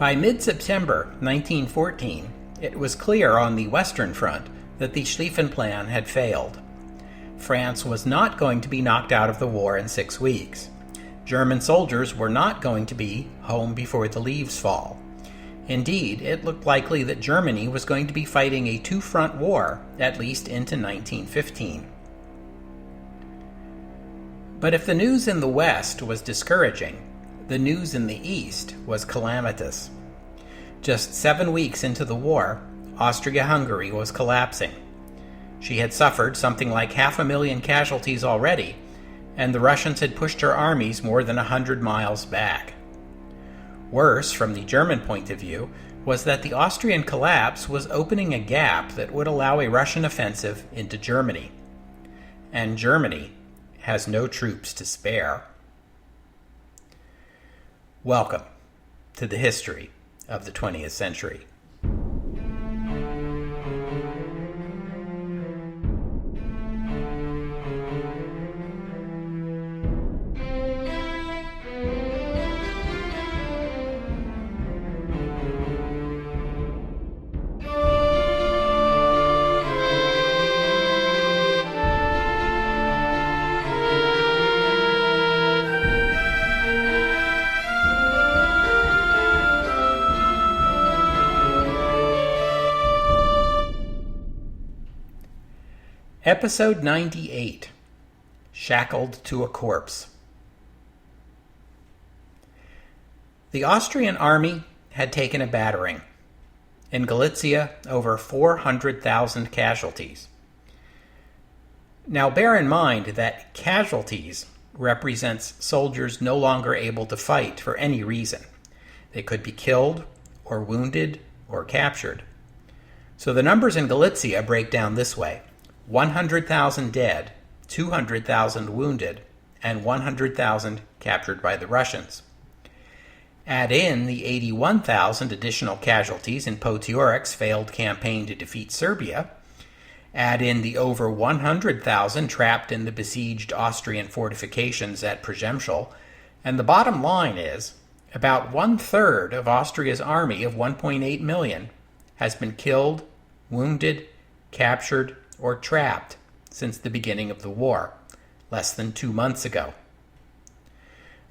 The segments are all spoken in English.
By mid-September 1914, it was clear on the Western Front that the Schlieffen Plan had failed. France was not going to be knocked out of the war in 6 weeks. German soldiers were not going to be home before the leaves fall. Indeed, it looked likely that Germany was going to be fighting a two-front war, at least into 1915. But if the news in the West was discouraging, the news in the East was calamitous. Just 7 weeks into the war, Austria-Hungary was collapsing. She had suffered something like 500,000 casualties already, and the Russians had pushed her armies more than 100 miles back. Worse, from the German point of view, was that the Austrian collapse was opening a gap that would allow a Russian offensive into Germany. And Germany has no troops to spare. Welcome to the history of the 20th century. Episode 98, Shackled to a Corpse. The Austrian army had taken a battering. In Galicia, over 400,000 casualties. Now bear in mind that casualties represents soldiers no longer able to fight for any reason. They could be killed, or wounded, or captured. So the numbers in Galicia break down this way. 100,000 dead, 200,000 wounded, and 100,000 captured by the Russians. Add in the 81,000 additional casualties in Potiorek's failed campaign to defeat Serbia. Add in the over 100,000 trapped in the besieged Austrian fortifications at Przemysl, and the bottom line is, about 1/3 of Austria's army of 1.8 million has been killed, wounded, captured, or trapped since the beginning of the war, less than 2 months ago.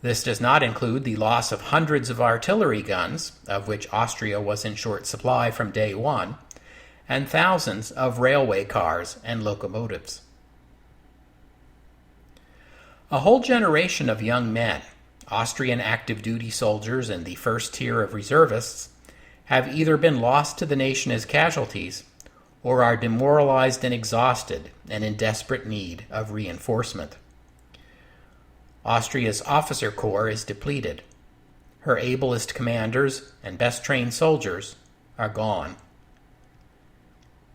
This does not include the loss of hundreds of artillery guns, of which Austria was in short supply from day one, and thousands of railway cars and locomotives. A whole generation of young men, Austrian active duty soldiers and the first tier of reservists, have either been lost to the nation as casualties or are demoralized and exhausted and in desperate need of reinforcement. Austria's officer corps is depleted. Her ablest commanders and best-trained soldiers are gone.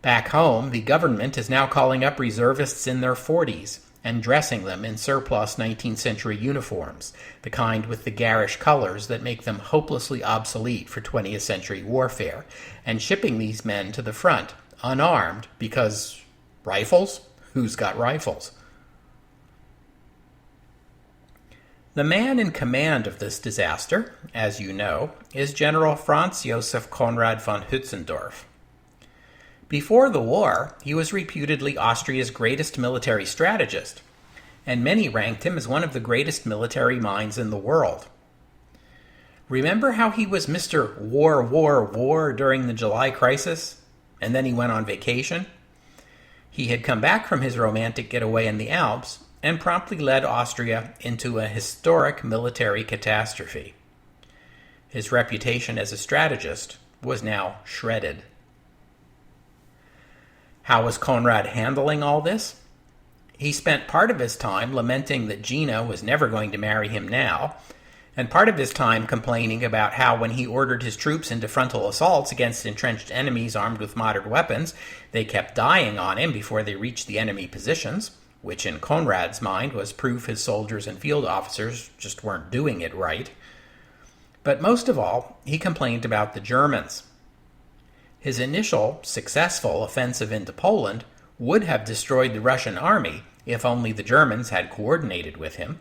Back home, the government is now calling up reservists in their 40s and dressing them in surplus 19th century uniforms, the kind with the garish colors that make them hopelessly obsolete for 20th century warfare, and shipping these men to the front unarmed because rifles? Who's got rifles? The man in command of this disaster, as you know, is General Franz Josef Conrad von Hötzendorf. Before the war, he was reputedly Austria's greatest military strategist, and many ranked him as one of the greatest military minds in the world. Remember how he was Mr. War, War, War during the July crisis? And then he went on vacation? He had come back from his romantic getaway in the Alps and promptly led Austria into a historic military catastrophe. His reputation as a strategist was now shredded. How was Conrad handling all this? He spent part of his time lamenting that Gina was never going to marry him now, and part of his time complaining about how when he ordered his troops into frontal assaults against entrenched enemies armed with modern weapons, they kept dying on him before they reached the enemy positions, which in Conrad's mind was proof his soldiers and field officers just weren't doing it right. But most of all, he complained about the Germans. His initial, successful offensive into Poland would have destroyed the Russian army if only the Germans had coordinated with him.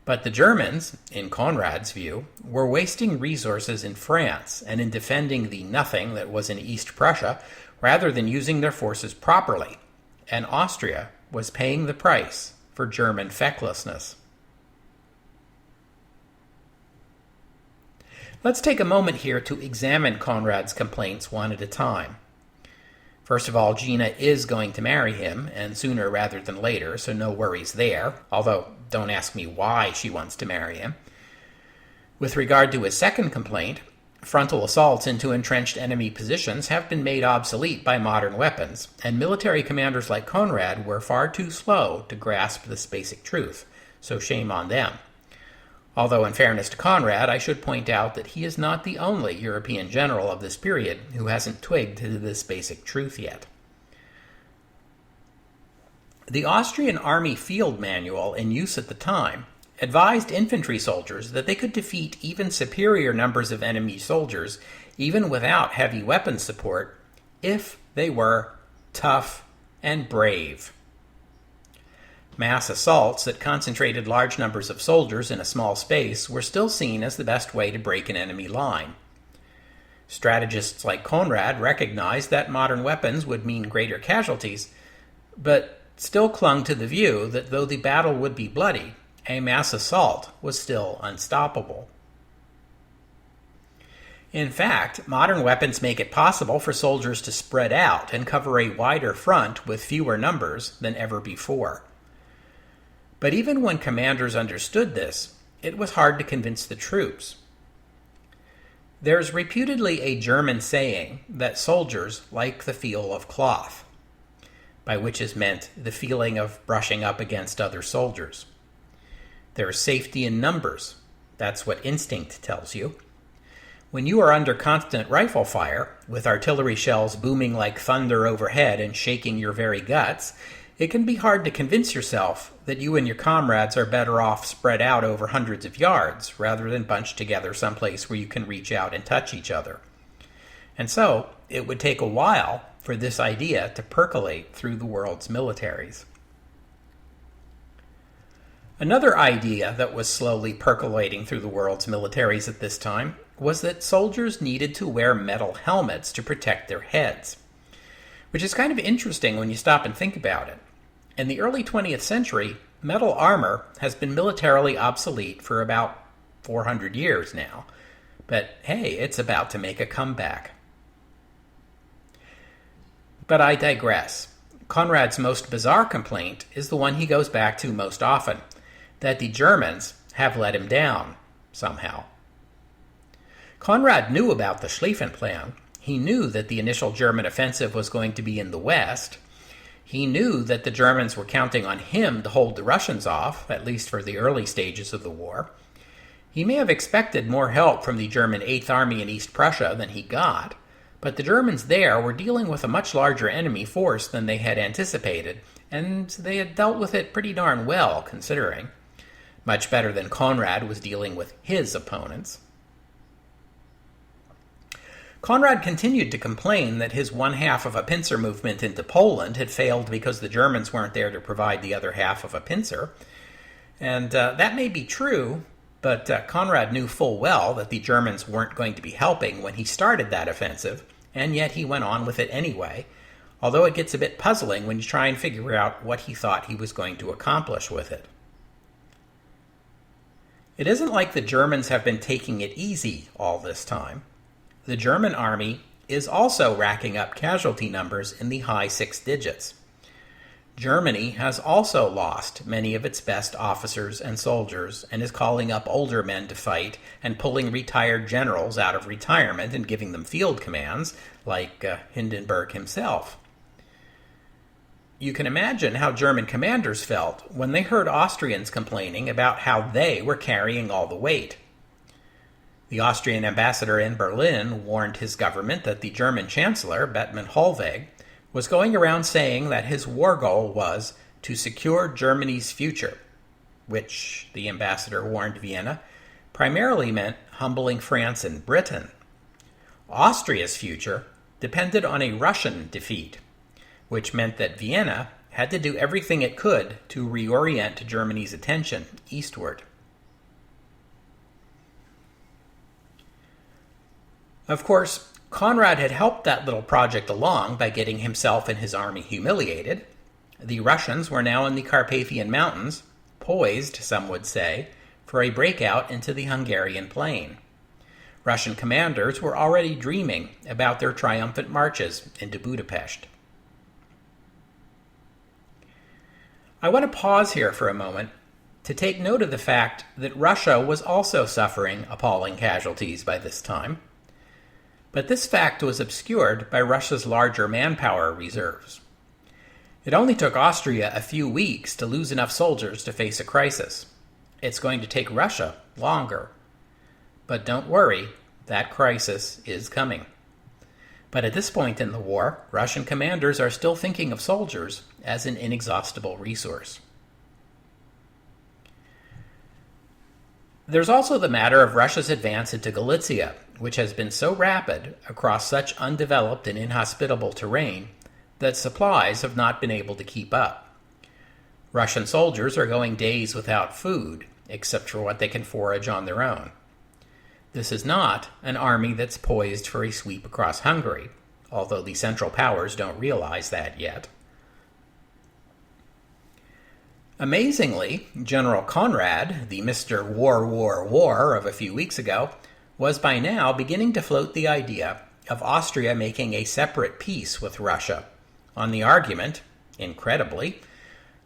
But the Germans, in Conrad's view, were wasting resources in France and in defending the nothing that was in East Prussia rather than using their forces properly, and Austria was paying the price for German fecklessness. Let's take a moment here to examine Conrad's complaints one at a time. First of all, Gina is going to marry him, and sooner rather than later, so no worries there, although don't ask me why she wants to marry him. With regard to his second complaint, frontal assaults into entrenched enemy positions have been made obsolete by modern weapons, and military commanders like Conrad were far too slow to grasp this basic truth, so shame on them. Although, in fairness to Conrad, I should point out that he is not the only European general of this period who hasn't twigged to this basic truth yet. The Austrian Army Field Manual in use at the time advised infantry soldiers that they could defeat even superior numbers of enemy soldiers, even without heavy weapons support, if they were tough and brave. Mass assaults that concentrated large numbers of soldiers in a small space were still seen as the best way to break an enemy line. Strategists like Conrad recognized that modern weapons would mean greater casualties, but still clung to the view that though the battle would be bloody, a mass assault was still unstoppable. In fact, modern weapons make it possible for soldiers to spread out and cover a wider front with fewer numbers than ever before. But even when commanders understood this, it was hard to convince the troops. There's reputedly a German saying that soldiers like the feel of cloth, by which is meant the feeling of brushing up against other soldiers. There is safety in numbers. That's what instinct tells you. When you are under constant rifle fire, with artillery shells booming like thunder overhead and shaking your very guts, it can be hard to convince yourself that you and your comrades are better off spread out over hundreds of yards rather than bunched together someplace where you can reach out and touch each other. And so, it would take a while for this idea to percolate through the world's militaries. Another idea that was slowly percolating through the world's militaries at this time was that soldiers needed to wear metal helmets to protect their heads, which is kind of interesting when you stop and think about it. In the early 20th century, metal armor has been militarily obsolete for about 400 years now, but hey, it's about to make a comeback. But I digress. Conrad's most bizarre complaint is the one he goes back to most often, that the Germans have let him down, somehow. Conrad knew about the Schlieffen Plan. He knew that the initial German offensive was going to be in the West. He knew that the Germans were counting on him to hold the Russians off, at least for the early stages of the war. He may have expected more help from the German 8th Army in East Prussia than he got, but the Germans there were dealing with a much larger enemy force than they had anticipated, and they had dealt with it pretty darn well, considering. Much better than Conrad was dealing with his opponents. Conrad continued to complain that his one half of a pincer movement into Poland had failed because the Germans weren't there to provide the other half of a pincer. And that may be true, but Conrad knew full well that the Germans weren't going to be helping when he started that offensive, and yet he went on with it anyway, although it gets a bit puzzling when you try and figure out what he thought he was going to accomplish with it. It isn't like the Germans have been taking it easy all this time. The German army is also racking up casualty numbers in the high 6 digits. Germany has also lost many of its best officers and soldiers and is calling up older men to fight and pulling retired generals out of retirement and giving them field commands, like Hindenburg himself. You can imagine how German commanders felt when they heard Austrians complaining about how they were carrying all the weight. The Austrian ambassador in Berlin warned his government that the German chancellor, Bethmann Hollweg, was going around saying that his war goal was to secure Germany's future, which, the ambassador warned Vienna, primarily meant humbling France and Britain. Austria's future depended on a Russian defeat, which meant that Vienna had to do everything it could to reorient Germany's attention eastward. Of course, Conrad had helped that little project along by getting himself and his army humiliated. The Russians were now in the Carpathian Mountains, poised, some would say, for a breakout into the Hungarian plain. Russian commanders were already dreaming about their triumphant marches into Budapest. I want to pause here for a moment to take note of the fact that Russia was also suffering appalling casualties by this time. But this fact was obscured by Russia's larger manpower reserves. It only took Austria a few weeks to lose enough soldiers to face a crisis. It's going to take Russia longer. But don't worry, that crisis is coming. But at this point in the war, Russian commanders are still thinking of soldiers as an inexhaustible resource. There's also the matter of Russia's advance into Galicia, which has been so rapid across such undeveloped and inhospitable terrain that supplies have not been able to keep up. Russian soldiers are going days without food, except for what they can forage on their own. This is not an army that's poised for a sweep across Hungary, although the Central Powers don't realize that yet. Amazingly, General Conrad, the Mr. War of a few weeks ago, was by now beginning to float the idea of Austria making a separate peace with Russia, on the argument, incredibly,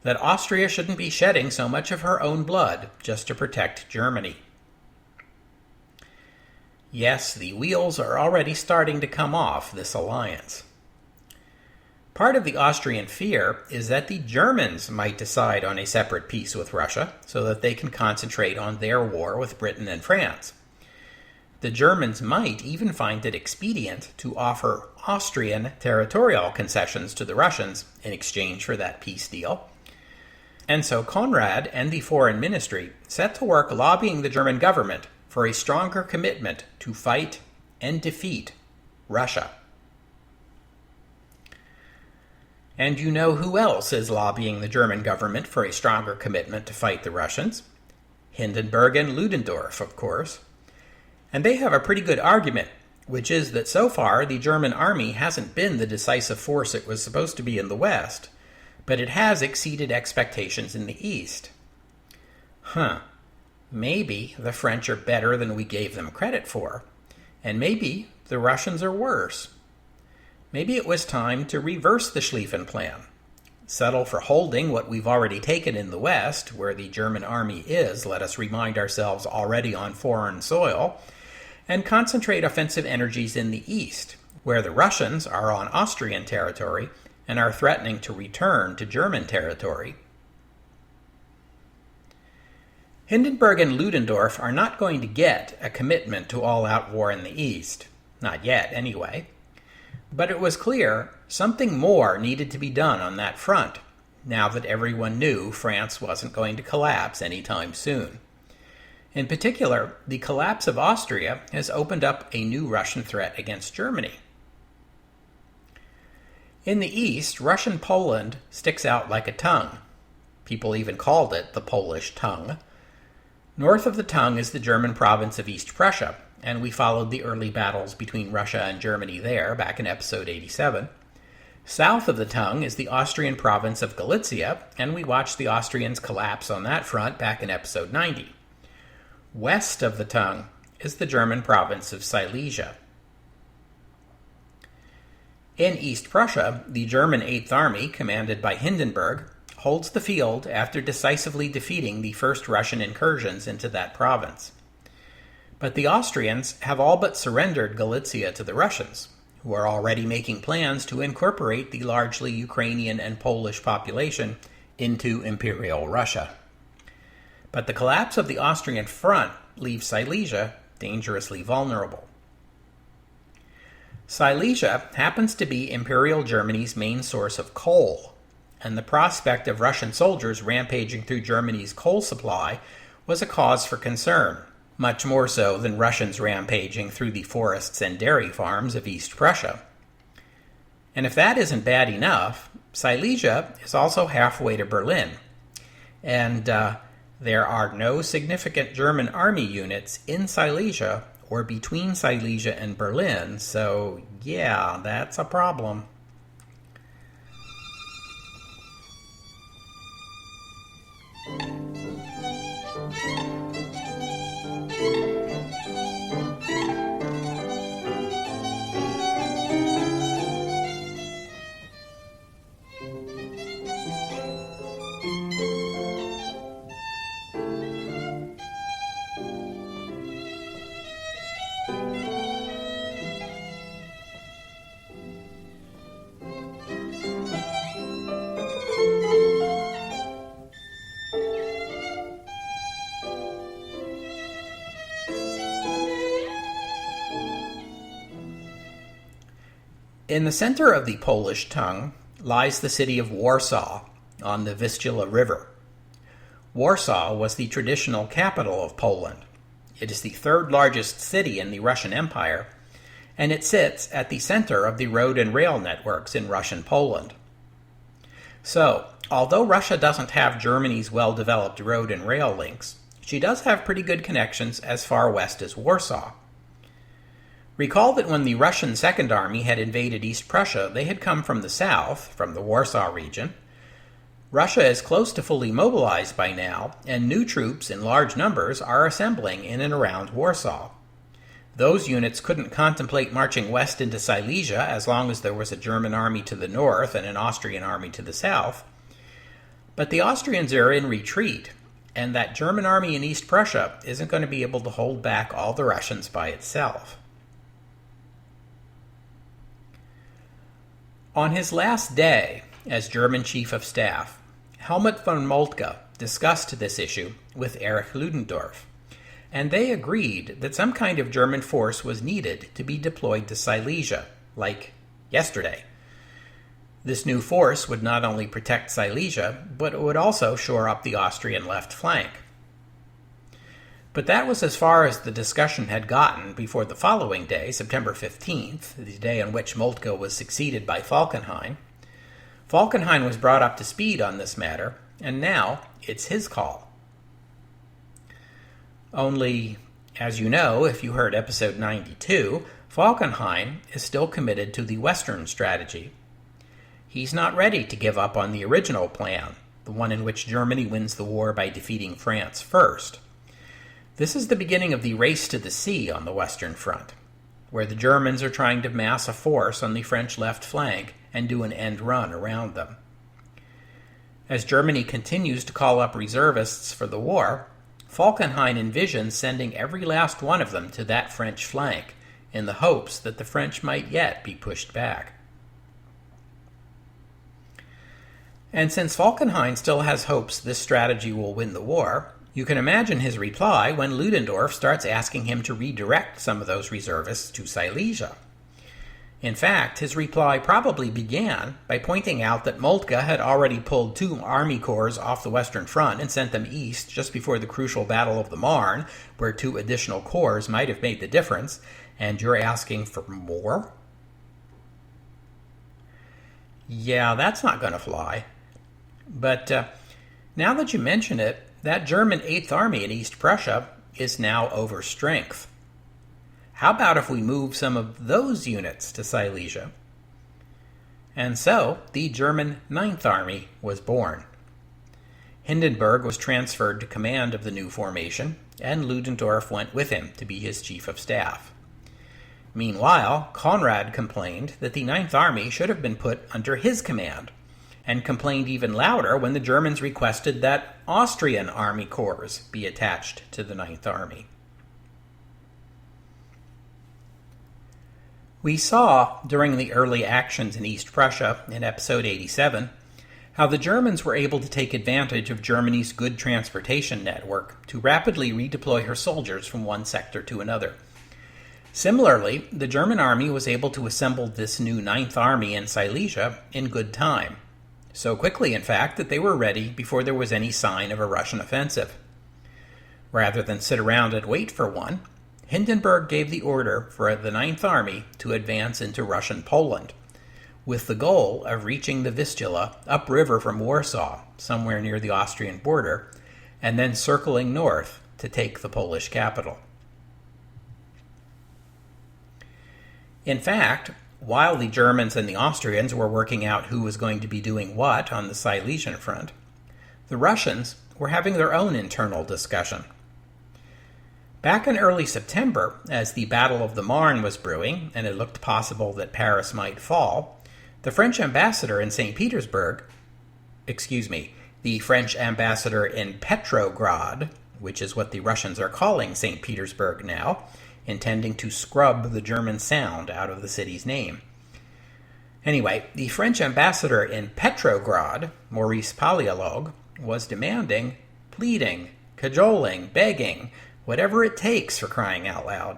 that Austria shouldn't be shedding so much of her own blood just to protect Germany. Yes, the wheels are already starting to come off this alliance. Part of the Austrian fear is that the Germans might decide on a separate peace with Russia so that they can concentrate on their war with Britain and France. The Germans might even find it expedient to offer Austrian territorial concessions to the Russians in exchange for that peace deal. And so Conrad and the Foreign Ministry set to work lobbying the German government for a stronger commitment to fight and defeat Russia. And you know who else is lobbying the German government for a stronger commitment to fight the Russians? Hindenburg and Ludendorff, of course. And they have a pretty good argument, which is that so far the German army hasn't been the decisive force it was supposed to be in the West, but it has exceeded expectations in the East. Maybe the French are better than we gave them credit for, and maybe the Russians are worse. Maybe it was time to reverse the Schlieffen Plan, settle for holding what we've already taken in the West, where the German army is, let us remind ourselves, already on foreign soil, and concentrate offensive energies in the East, where the Russians are on Austrian territory and are threatening to return to German territory. Hindenburg and Ludendorff are not going to get a commitment to all-out war in the East. Not yet, anyway. But it was clear something more needed to be done on that front, now that everyone knew France wasn't going to collapse anytime soon. In particular, the collapse of Austria has opened up a new Russian threat against Germany. In the East, Russian Poland sticks out like a tongue. People even called it the Polish tongue. North of the tongue is the German province of East Prussia, and we followed the early battles between Russia and Germany there back in episode 87. South of the tongue is the Austrian province of Galicia, and we watched the Austrians collapse on that front back in episode 90. West of the tongue is the German province of Silesia. In East Prussia, the German Eighth Army, commanded by Hindenburg, holds the field after decisively defeating the first Russian incursions into that province. But the Austrians have all but surrendered Galicia to the Russians, who are already making plans to incorporate the largely Ukrainian and Polish population into Imperial Russia. But the collapse of the Austrian front leaves Silesia dangerously vulnerable. Silesia happens to be Imperial Germany's main source of coal, and the prospect of Russian soldiers rampaging through Germany's coal supply was a cause for concern, much more so than Russians rampaging through the forests and dairy farms of East Prussia. And if that isn't bad enough, Silesia is also halfway to Berlin, and there are no significant German army units in Silesia or between Silesia and Berlin, so yeah, that's a problem. In the center of the Polish tongue lies the city of Warsaw on the Vistula River. Warsaw was the traditional capital of Poland. It is the third largest city in the Russian Empire, and it sits at the center of the road and rail networks in Russian Poland. So, although Russia doesn't have Germany's well-developed road and rail links, she does have pretty good connections as far west as Warsaw. Recall that when the Russian Second Army had invaded East Prussia, they had come from the south, from the Warsaw region. Russia is close to fully mobilized by now, and new troops in large numbers are assembling in and around Warsaw. Those units couldn't contemplate marching west into Silesia as long as there was a German army to the north and an Austrian army to the south. But the Austrians are in retreat, and that German army in East Prussia isn't going to be able to hold back all the Russians by itself. On his last day as German Chief of Staff, Helmut von Moltke discussed this issue with Erich Ludendorff, and they agreed that some kind of German force was needed to be deployed to Silesia, like yesterday. This new force would not only protect Silesia, but it would also shore up the Austrian left flank. But that was as far as the discussion had gotten before the following day, September 15th, the day on which Moltke was succeeded by Falkenhayn. Falkenhayn was brought up to speed on this matter, and now it's his call. Only, as you know, if you heard episode 92, Falkenhayn is still committed to the Western strategy. He's not ready to give up on the original plan, the one in which Germany wins the war by defeating France first. This is the beginning of the race to the sea on the Western Front, where the Germans are trying to mass a force on the French left flank and do an end run around them. As Germany continues to call up reservists for the war, Falkenhayn envisions sending every last one of them to that French flank in the hopes that the French might yet be pushed back. And since Falkenhayn still has hopes this strategy will win the war, you can imagine his reply when Ludendorff starts asking him to redirect some of those reservists to Silesia. In fact, his reply probably began by pointing out that Moltke had already pulled 2 army corps off the Western Front and sent them east just before the crucial Battle of the Marne, where 2 additional corps might have made the difference, and you're asking for more? Yeah, that's not going to fly. But now that you mention it, that German 8th Army in East Prussia is now over strength. How about if we move some of those units to Silesia? And so, the German 9th Army was born. Hindenburg was transferred to command of the new formation, and Ludendorff went with him to be his chief of staff. Meanwhile, Conrad complained that the 9th Army should have been put under his command, and complained even louder when the Germans requested that Austrian army corps be attached to the 9th Army. We saw, during the early actions in East Prussia in episode 87, how the Germans were able to take advantage of Germany's good transportation network to rapidly redeploy her soldiers from one sector to another. Similarly, the German army was able to assemble this new 9th Army in Silesia in good time. So quickly, in fact, that they were ready before there was any sign of a Russian offensive. Rather than sit around and wait for one, Hindenburg gave the order for the 9th Army to advance into Russian Poland, with the goal of reaching the Vistula upriver from Warsaw, somewhere near the Austrian border, and then circling north to take the Polish capital. In fact, while the Germans and the Austrians were working out who was going to be doing what on the Silesian front, the Russians were having their own internal discussion. Back in early September, as the Battle of the Marne was brewing and it looked possible that Paris might fall, the French ambassador in the French ambassador in Petrograd, which is what the Russians are calling St. Petersburg now, intending to scrub the German sound out of the city's name. Anyway, the French ambassador in Petrograd, Maurice Palaiolog, was demanding, pleading, cajoling, begging, whatever it takes, for crying out loud,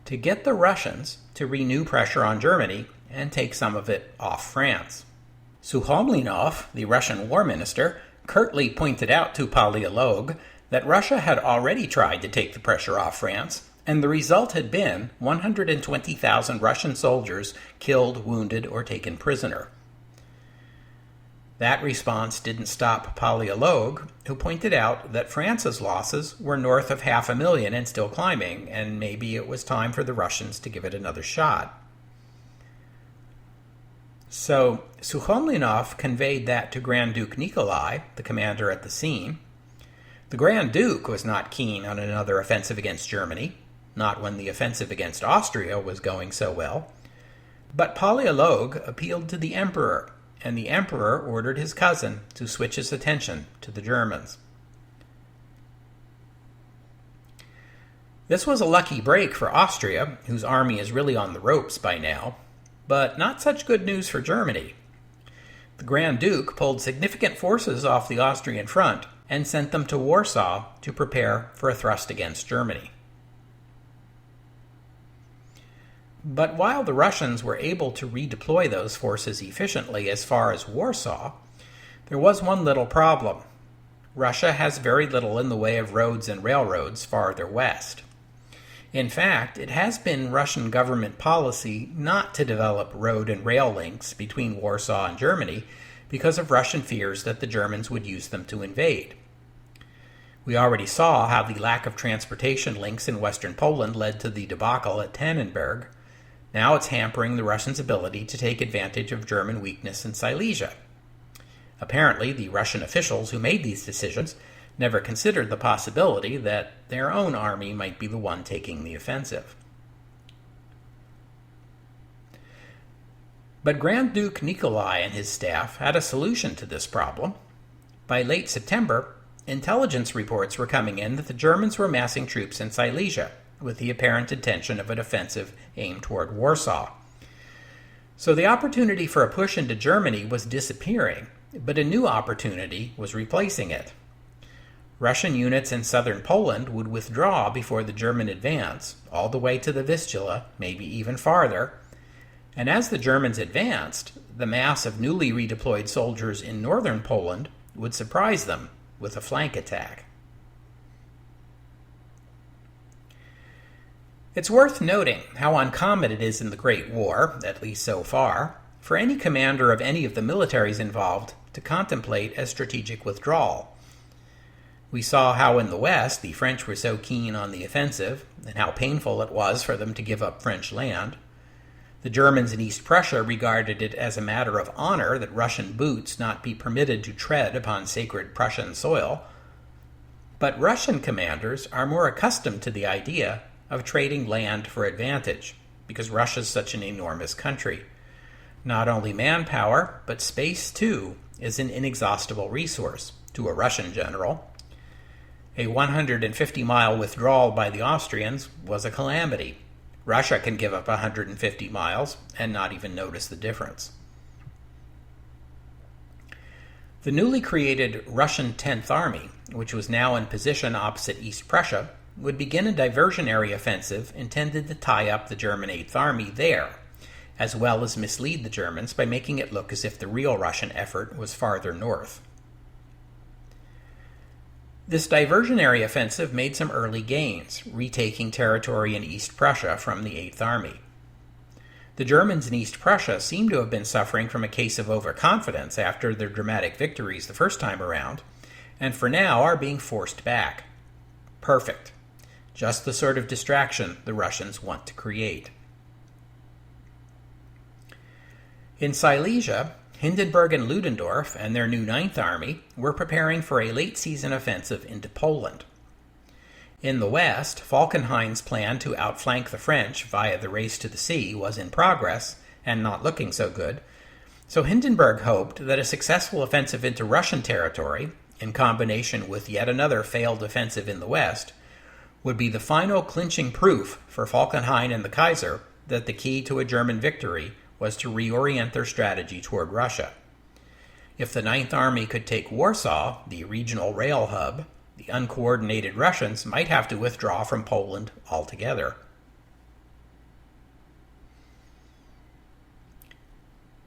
to get the Russians to renew pressure on Germany and take some of it off France. Sukhomlinov, the Russian war minister, curtly pointed out to Palaiolog that Russia had already tried to take the pressure off France, and the result had been 120,000 Russian soldiers killed, wounded, or taken prisoner. That response didn't stop Palaiolog, who pointed out that France's losses were north of 500,000 and still climbing, and maybe it was time for the Russians to give it another shot. So Sukhomlinov conveyed that to Grand Duke Nikolai, the commander at the scene. The Grand Duke was not keen on another offensive against Germany, not when the offensive against Austria was going so well. But Palaiolog appealed to the Emperor, and the Emperor ordered his cousin to switch his attention to the Germans. This was a lucky break for Austria, whose army is really on the ropes by now, but not such good news for Germany. The Grand Duke pulled significant forces off the Austrian front and sent them to Warsaw to prepare for a thrust against Germany. But while the Russians were able to redeploy those forces efficiently as far as Warsaw, there was one little problem. Russia has very little in the way of roads and railroads farther west. In fact, it has been Russian government policy not to develop road and rail links between Warsaw and Germany because of Russian fears that the Germans would use them to invade. We already saw how the lack of transportation links in western Poland led to the debacle at Tannenberg. Now it's hampering the Russians' ability to take advantage of German weakness in Silesia. Apparently, the Russian officials who made these decisions never considered the possibility that their own army might be the one taking the offensive. But Grand Duke Nikolai and his staff had a solution to this problem. By late September, intelligence reports were coming in that the Germans were massing troops in Silesia, with the apparent intention of an offensive aimed toward Warsaw. So the opportunity for a push into Germany was disappearing, but a new opportunity was replacing it. Russian units in southern Poland would withdraw before the German advance, all the way to the Vistula, maybe even farther, and as the Germans advanced, the mass of newly redeployed soldiers in northern Poland would surprise them with a flank attack. It's worth noting how uncommon it is in the Great War, at least so far, for any commander of any of the militaries involved to contemplate a strategic withdrawal. We saw how in the West the French were so keen on the offensive, and how painful it was for them to give up French land. The Germans in East Prussia regarded it as a matter of honor that Russian boots not be permitted to tread upon sacred Prussian soil. But Russian commanders are more accustomed to the idea of trading land for advantage, because Russia's such an enormous country. Not only manpower, but space too, is an inexhaustible resource to a Russian general. A 150-mile withdrawal by the Austrians was a calamity. Russia can give up 150 miles and not even notice the difference. The newly created Russian 10th Army, which was now in position opposite East Prussia, would begin a diversionary offensive intended to tie up the German 8th Army there, as well as mislead the Germans by making it look as if the real Russian effort was farther north. This diversionary offensive made some early gains, retaking territory in East Prussia from the 8th Army. The Germans in East Prussia seem to have been suffering from a case of overconfidence after their dramatic victories the first time around, and for now are being forced back. Perfect. Just the sort of distraction the Russians want to create. In Silesia, Hindenburg and Ludendorff and their new Ninth Army were preparing for a late-season offensive into Poland. In the west, Falkenhayn's plan to outflank the French via the race to the sea was in progress and not looking so good, so Hindenburg hoped that a successful offensive into Russian territory, in combination with yet another failed offensive in the west, would be the final clinching proof for Falkenhayn and the Kaiser that the key to a German victory was to reorient their strategy toward Russia. If the Ninth Army could take Warsaw, the regional rail hub, the uncoordinated Russians might have to withdraw from Poland altogether.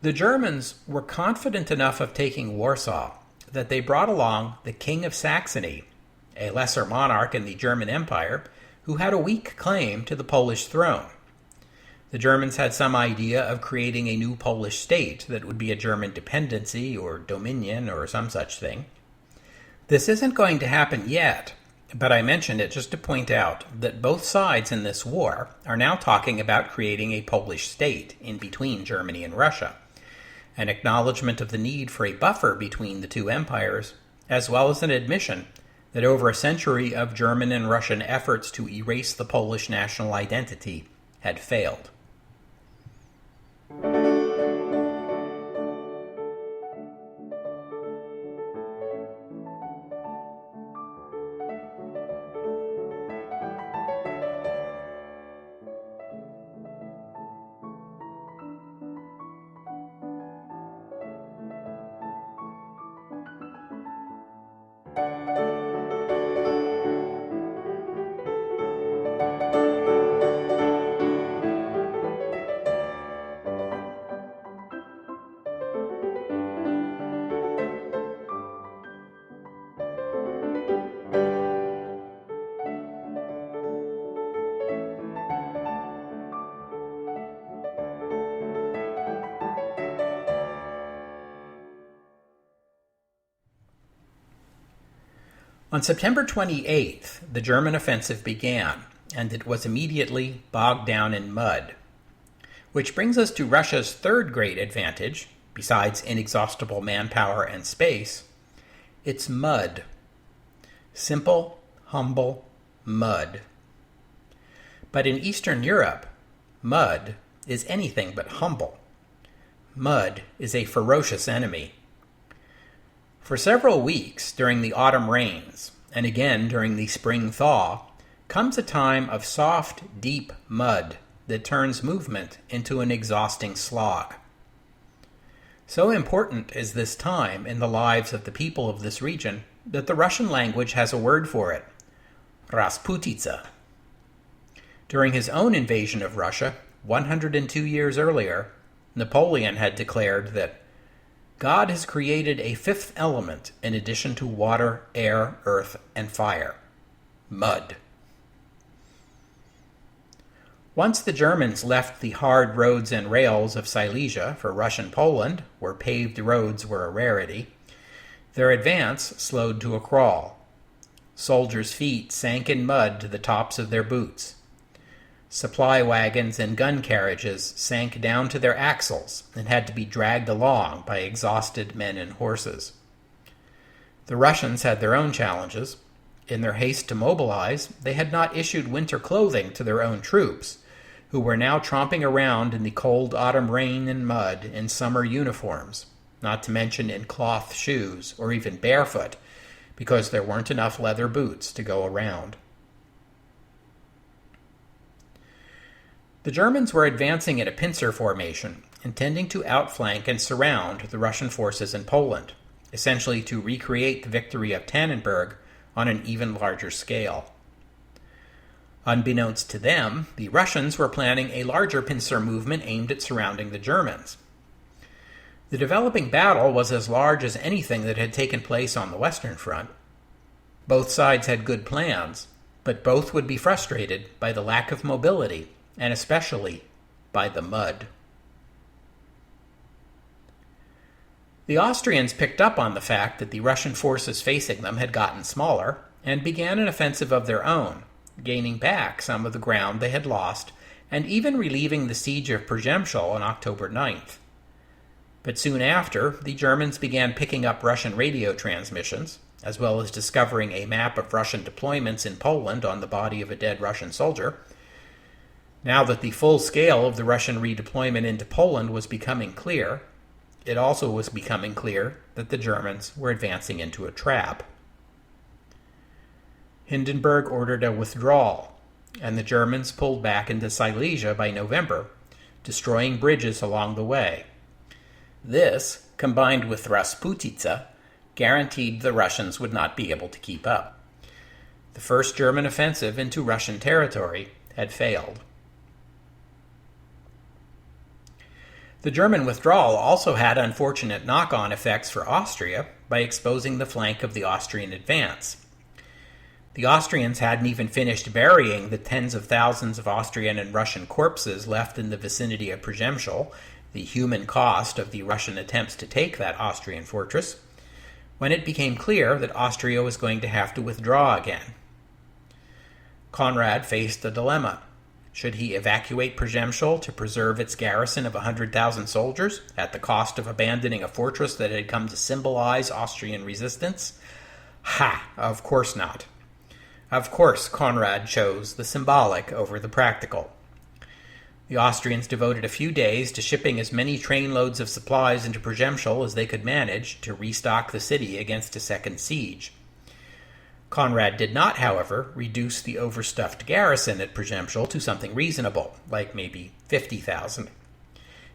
The Germans were confident enough of taking Warsaw that they brought along the King of Saxony, a lesser monarch in the German Empire, who had a weak claim to the Polish throne. The Germans had some idea of creating a new Polish state that would be a German dependency or dominion or some such thing. This isn't going to happen yet, but I mentioned it just to point out that both sides in this war are now talking about creating a Polish state in between Germany and Russia, an acknowledgement of the need for a buffer between the two empires, as well as an admission that over a century of German and Russian efforts to erase the Polish national identity had failed. On September 28th, the German offensive began, and it was immediately bogged down in mud. Which brings us to Russia's third great advantage, besides inexhaustible manpower and space. It's mud. Simple, humble mud. But in Eastern Europe, mud is anything but humble. Mud is a ferocious enemy. For several weeks during the autumn rains, and again during the spring thaw, comes a time of soft, deep mud that turns movement into an exhausting slog. So important is this time in the lives of the people of this region that the Russian language has a word for it, Rasputitsa. During his own invasion of Russia, 102 years earlier, Napoleon had declared that God has created a fifth element in addition to water, air, earth, and fire: mud. Once the Germans left the hard roads and rails of Silesia for Russian Poland, where paved roads were a rarity, their advance slowed to a crawl. Soldiers' feet sank in mud to the tops of their boots. Supply wagons and gun carriages sank down to their axles and had to be dragged along by exhausted men and horses. The Russians had their own challenges. In their haste to mobilize, they had not issued winter clothing to their own troops, who were now tromping around in the cold autumn rain and mud in summer uniforms, not to mention in cloth shoes or even barefoot, because there weren't enough leather boots to go around. The Germans were advancing in a pincer formation, intending to outflank and surround the Russian forces in Poland, essentially to recreate the victory of Tannenberg on an even larger scale. Unbeknownst to them, the Russians were planning a larger pincer movement aimed at surrounding the Germans. The developing battle was as large as anything that had taken place on the Western Front. Both sides had good plans, but both would be frustrated by the lack of mobility, and especially by the mud. The Austrians picked up on the fact that the Russian forces facing them had gotten smaller and began an offensive of their own, gaining back some of the ground they had lost and even relieving the siege of Przemysl on October 9th. But soon after, the Germans began picking up Russian radio transmissions, as well as discovering a map of Russian deployments in Poland on the body of a dead Russian soldier. Now that the full scale of the Russian redeployment into Poland was becoming clear, it also was becoming clear that the Germans were advancing into a trap. Hindenburg ordered a withdrawal, and the Germans pulled back into Silesia by November, destroying bridges along the way. This, combined with Rasputitsa, guaranteed the Russians would not be able to keep up. The first German offensive into Russian territory had failed. The German withdrawal also had unfortunate knock-on effects for Austria by exposing the flank of the Austrian advance. The Austrians hadn't even finished burying the tens of thousands of Austrian and Russian corpses left in the vicinity of Przemysl, the human cost of the Russian attempts to take that Austrian fortress, when it became clear that Austria was going to have to withdraw again. Conrad faced a dilemma. Should he evacuate Przemysl to preserve its garrison of 100,000 soldiers at the cost of abandoning a fortress that had come to symbolize Austrian resistance? Ha! Of course not. Of course, Conrad chose the symbolic over the practical. The Austrians devoted a few days to shipping as many trainloads of supplies into Przemysl as they could manage to restock the city against a second siege. Conrad did not, however, reduce the overstuffed garrison at Przemysl to something reasonable, like maybe 50,000.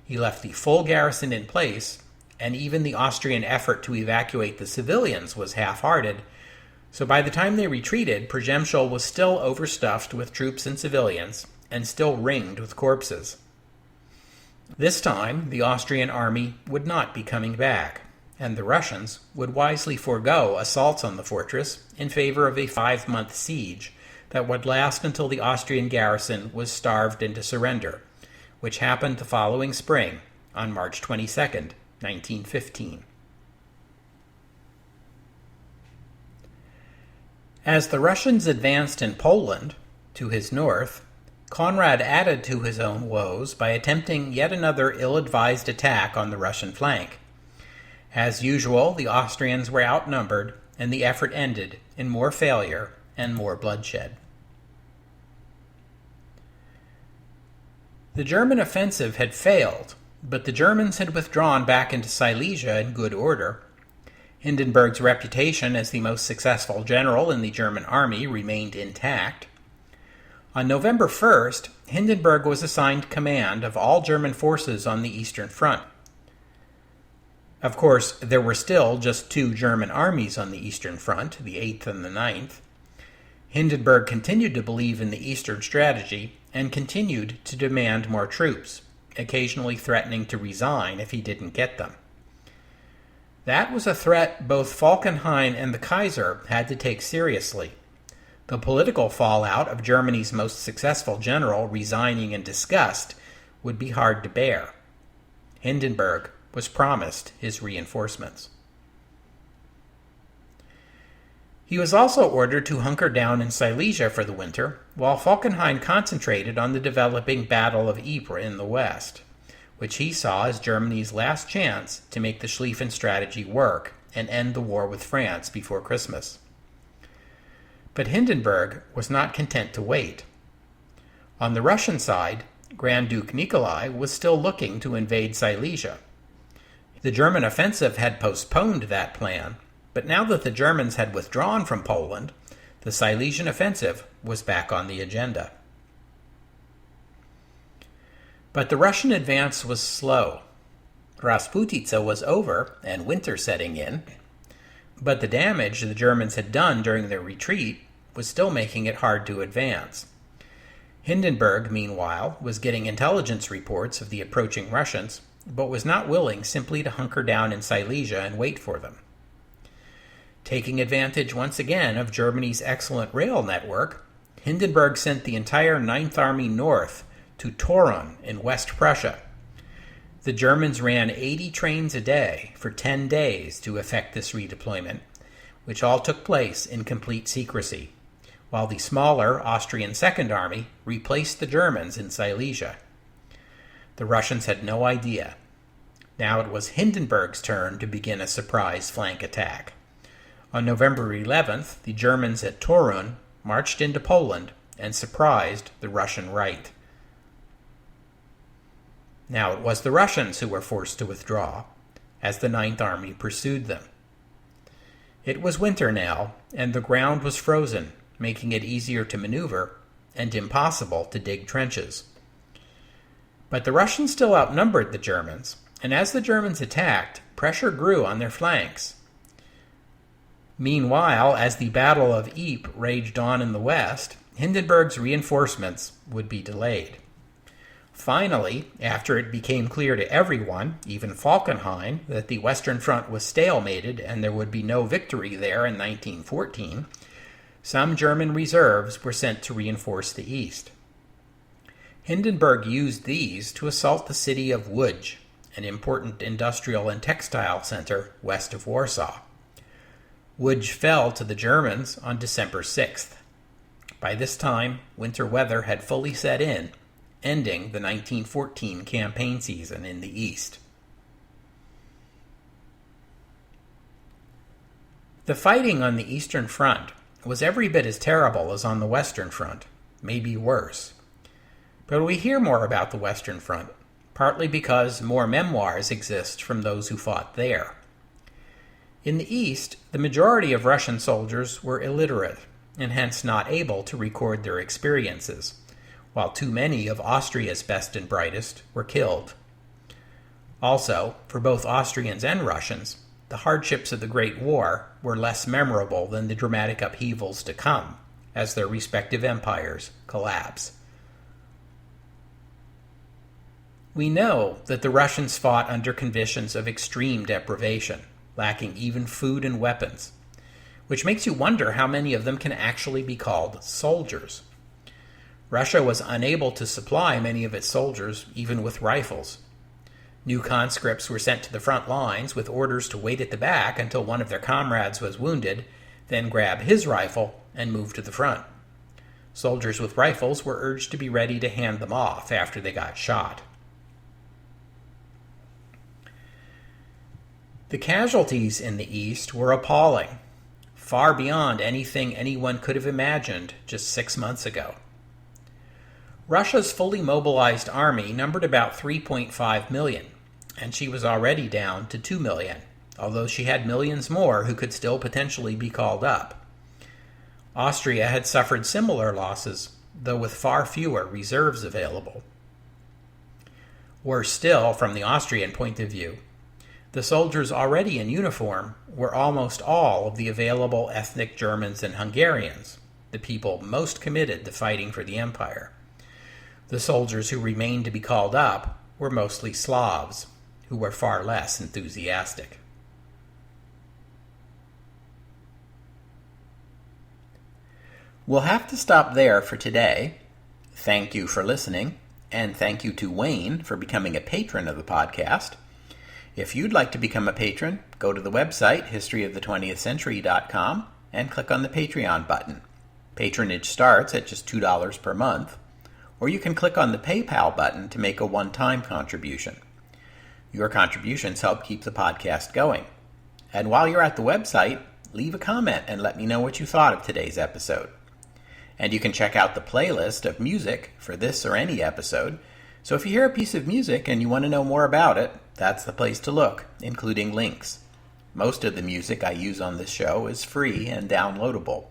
He left the full garrison in place, and even the Austrian effort to evacuate the civilians was half-hearted, so by the time they retreated, Przemysl was still overstuffed with troops and civilians, and still ringed with corpses. This time, the Austrian army would not be coming back, and the Russians would wisely forego assaults on the fortress in favor of a 5-month siege that would last until the Austrian garrison was starved into surrender, which happened the following spring, on March 22, 1915. As the Russians advanced in Poland, to his north, Conrad added to his own woes by attempting yet another ill-advised attack on the Russian flank. As usual, the Austrians were outnumbered, and the effort ended in more failure and more bloodshed. The German offensive had failed, but the Germans had withdrawn back into Silesia in good order. Hindenburg's reputation as the most successful general in the German army remained intact. On November 1st, Hindenburg was assigned command of all German forces on the Eastern Front. Of course, there were still just 2 German armies on the Eastern Front, the 8th and the 9th. Hindenburg continued to believe in the Eastern strategy and continued to demand more troops, occasionally threatening to resign if he didn't get them. That was a threat both Falkenhayn and the Kaiser had to take seriously. The political fallout of Germany's most successful general resigning in disgust would be hard to bear. Hindenburg was promised his reinforcements. He was also ordered to hunker down in Silesia for the winter, while Falkenhayn concentrated on the developing Battle of Ypres in the west, which he saw as Germany's last chance to make the Schlieffen strategy work and end the war with France before Christmas. But Hindenburg was not content to wait. On the Russian side, Grand Duke Nikolai was still looking to invade Silesia. The German offensive had postponed that plan, but now that the Germans had withdrawn from Poland, the Silesian offensive was back on the agenda. But the Russian advance was slow. Rasputitsa was over and winter setting in, but the damage the Germans had done during their retreat was still making it hard to advance. Hindenburg, meanwhile, was getting intelligence reports of the approaching Russians, but was not willing simply to hunker down in Silesia and wait for them. Taking advantage once again of Germany's excellent rail network, Hindenburg sent the entire Ninth Army north to Torun in West Prussia. The Germans ran 80 trains a day for 10 days to effect this redeployment, which all took place in complete secrecy, while the smaller Austrian Second Army replaced the Germans in Silesia. The Russians had no idea. Now it was Hindenburg's turn to begin a surprise flank attack. On November 11th, the Germans at Torun marched into Poland and surprised the Russian right. Now it was the Russians who were forced to withdraw, as the Ninth Army pursued them. It was winter now, and the ground was frozen, making it easier to maneuver and impossible to dig trenches. But the Russians still outnumbered the Germans, and as the Germans attacked, pressure grew on their flanks. Meanwhile, as the Battle of Ypres raged on in the west, Hindenburg's reinforcements would be delayed. Finally, after it became clear to everyone, even Falkenhayn, that the Western Front was stalemated and there would be no victory there in 1914, some German reserves were sent to reinforce the east. Hindenburg used these to assault the city of Łódź, an important industrial and textile center west of Warsaw. Łódź fell to the Germans on December 6th. By this time, winter weather had fully set in, ending the 1914 campaign season in the east. The fighting on the Eastern Front was every bit as terrible as on the Western Front, maybe worse. But we hear more about the Western Front, partly because more memoirs exist from those who fought there. In the East, the majority of Russian soldiers were illiterate, and hence not able to record their experiences, while too many of Austria's best and brightest were killed. Also, for both Austrians and Russians, the hardships of the Great War were less memorable than the dramatic upheavals to come, as their respective empires collapse. We know that the Russians fought under conditions of extreme deprivation, lacking even food and weapons, which makes you wonder how many of them can actually be called soldiers. Russia was unable to supply many of its soldiers even with rifles. New conscripts were sent to the front lines with orders to wait at the back until one of their comrades was wounded, then grab his rifle and move to the front. Soldiers with rifles were urged to be ready to hand them off after they got shot. The casualties in the East were appalling, far beyond anything anyone could have imagined just 6 months ago. Russia's fully mobilized army numbered about 3.5 million, and she was already down to 2 million, although she had millions more who could still potentially be called up. Austria had suffered similar losses, though with far fewer reserves available. Worse still, from the Austrian point of view, the soldiers already in uniform were almost all of the available ethnic Germans and Hungarians, the people most committed to fighting for the empire. The soldiers who remained to be called up were mostly Slavs, who were far less enthusiastic. We'll have to stop there for today. Thank you for listening, and thank you to Wayne for becoming a patron of the podcast. If you'd like to become a patron, go to the website, historyofthe20thcentury.com, and click on the Patreon button. Patronage starts at just $2 per month, or you can click on the PayPal button to make a one-time contribution. Your contributions help keep the podcast going. And while you're at the website, leave a comment and let me know what you thought of today's episode. And you can check out the playlist of music for this or any episode. So if you hear a piece of music and you want to know more about it, that's the place to look, including links. Most of the music I use on this show is free and downloadable.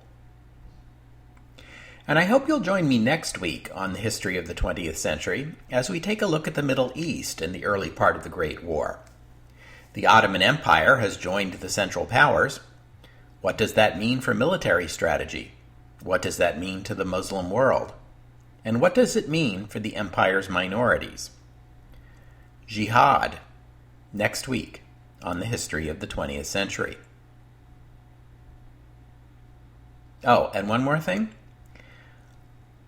And I hope you'll join me next week on the history of the 20th century as we take a look at the Middle East in the early part of the Great War. The Ottoman Empire has joined the Central Powers. What does that mean for military strategy? What does that mean to the Muslim world? And what does it mean for the empire's minorities? Jihad, next week on the history of the 20th century. Oh, and one more thing.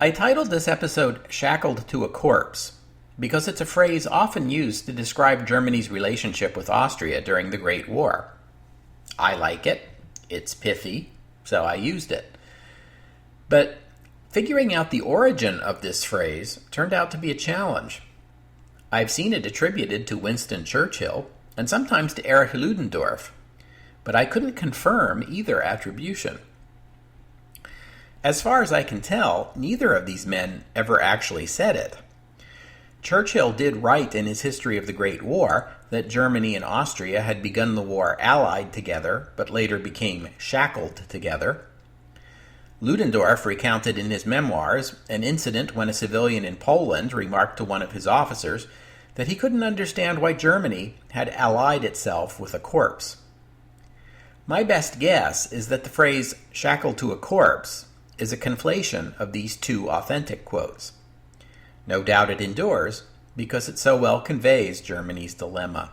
I titled this episode Shackled to a Corpse because it's a phrase often used to describe Germany's relationship with Austria during the Great War. I like it. It's pithy, so I used it. But figuring out the origin of this phrase turned out to be a challenge. I've seen it attributed to Winston Churchill, and sometimes to Erich Ludendorff, but I couldn't confirm either attribution. As far as I can tell, neither of these men ever actually said it. Churchill did write in his History of the Great War that Germany and Austria had begun the war allied together, but later became shackled together. Ludendorff recounted in his memoirs an incident when a civilian in Poland remarked to one of his officers that he couldn't understand why Germany had allied itself with a corpse. My best guess is that the phrase shackled to a corpse is a conflation of these two authentic quotes. No doubt it endures, because it so well conveys Germany's dilemma.